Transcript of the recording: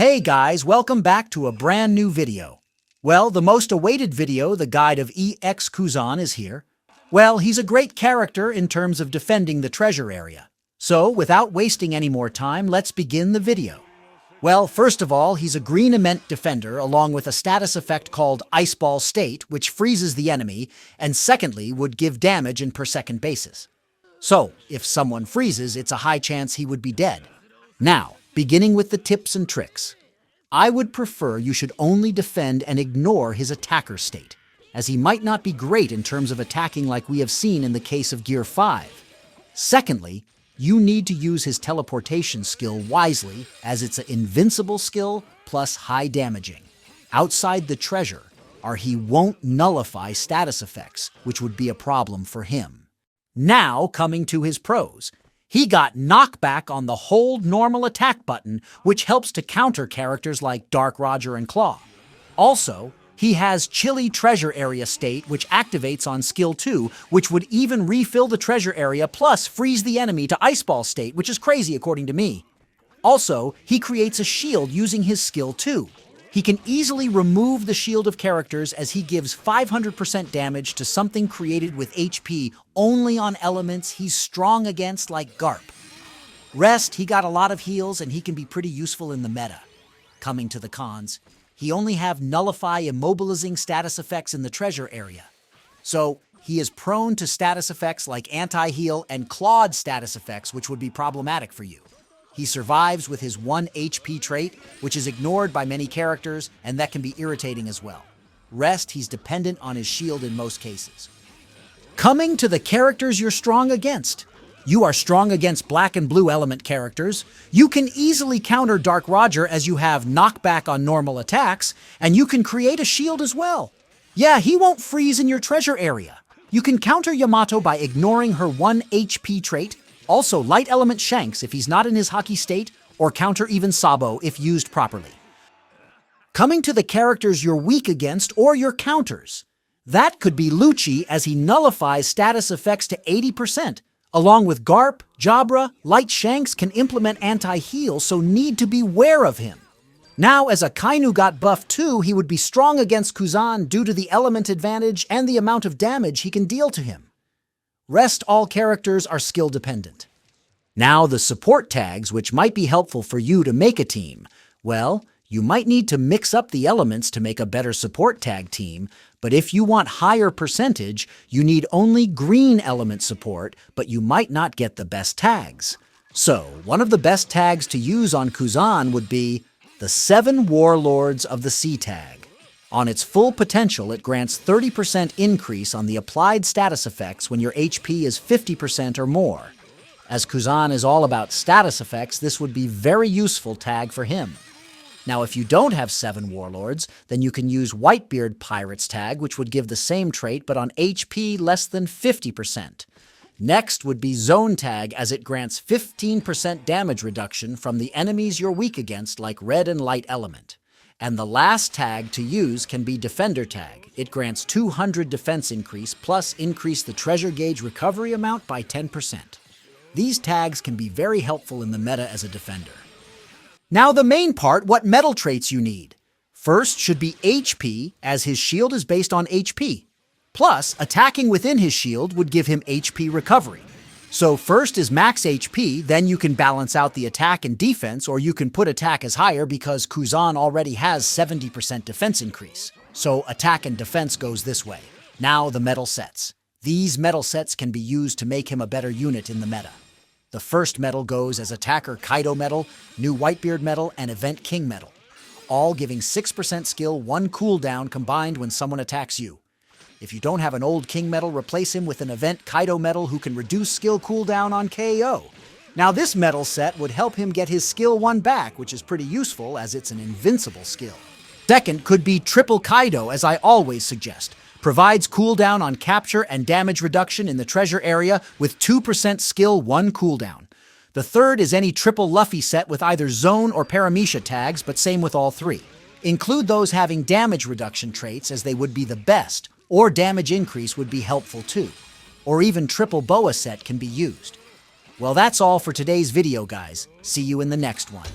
Hey guys, welcome back to a brand new video. Well, the most awaited video, the guide of EX Kuzan, is here. Well, he's a great character in terms of defending the treasure area. So, without wasting any more time, let's begin the video. Well, first of all, he's a green element defender along with a status effect called Ice Ball State, which freezes the enemy, and secondly, would give damage in per second basis. So, if someone freezes, it's a high chance he would be dead. Now, beginning with the tips and tricks. I would prefer you should only defend and ignore his attacker state, as he might not be great in terms of attacking like we have seen in the case of Gear 5. Secondly, you need to use his teleportation skill wisely, as it's an invincible skill plus high damaging. Outside the treasure, or he won't nullify status effects, which would be a problem for him. Now, coming to his pros. He got knockback on the hold normal attack button, which helps to counter characters like Dark Roger and Claw. Also, he has Chilly Treasure Area State, which activates on Skill 2, which would even refill the treasure area plus freeze the enemy to Ice Ball State, which is crazy according to me. Also, he creates a shield using his Skill 2. He can easily remove the shield of characters as he gives 500% damage to something created with HP only on elements he's strong against like Garp. Rest, he got a lot of heals and he can be pretty useful in the meta. Coming to the cons, he only have nullify immobilizing status effects in the treasure area. So, he is prone to status effects like anti-heal and clawed status effects, which would be problematic for you. He survives with his 1 HP trait, which is ignored by many characters, and that can be irritating as well. Rest, he's dependent on his shield in most cases. Coming to the characters you're strong against. You are strong against black and blue element characters. You can easily counter Dark Roger as you have knockback on normal attacks, and you can create a shield as well. Yeah, he won't freeze in your treasure area. You can counter Yamato by ignoring her 1 HP trait. Also, light element Shanks if he's not in his hockey state, or counter even Sabo if used properly. Coming to the characters you're weak against or your counters. That could be Lucci as he nullifies status effects to 80%. Along with Garp, Jabra, Light Shanks can implement anti-heal, so need to be ware of him. Now, as Akainu got buffed too, he would be strong against Kuzan due to the element advantage and the amount of damage he can deal to him. Rest, all characters are skill dependent. Now the support tags, which might be helpful for you to make a team. Well, you might need to mix up the elements to make a better support tag team, but if you want higher percentage, you need only green element support, but you might not get the best tags. So, one of the best tags to use on Kuzan would be the 7 Warlords of the Sea tag. On its full potential, it grants 30% increase on the applied status effects when your HP is 50% or more. As Kuzan is all about status effects, this would be very useful tag for him. Now, if you don't have 7 Warlords, then you can use Whitebeard Pirates tag, which would give the same trait but on HP less than 50%. Next would be Zone tag, as it grants 15% damage reduction from the enemies you're weak against like Red and Light Element. And the last tag to use can be Defender tag. It grants 200 defense increase plus increase the treasure gauge recovery amount by 10%. These tags can be very helpful in the meta as a defender. Now the main part, what metal traits you need. First should be HP, as his shield is based on HP. Plus, attacking within his shield would give him HP recovery. So first is max HP, then you can balance out the attack and defense, or you can put attack as higher because Kuzan already has 70% defense increase. So attack and defense goes this way. Now the metal sets. These metal sets can be used to make him a better unit in the meta. The first metal goes as Attacker Kaido Metal, New Whitebeard Metal, and Event King Metal, all giving 6% skill, 1 cooldown combined when someone attacks you. If you don't have an old King Metal, replace him with an Event Kaido Metal who can reduce skill cooldown on KO. Now this metal set would help him get his skill 1 back, which is pretty useful as it's an invincible skill. Second could be Triple Kaido, as I always suggest. Provides cooldown on capture and damage reduction in the treasure area with 2% skill 1 cooldown. The third is any Triple Luffy set with either Zone or Paramecia tags, but same with all 3. Include those having damage reduction traits as they would be the best, or damage increase would be helpful too. Or even Triple Boa set can be used. Well, that's all for today's video, guys. See you in the next one.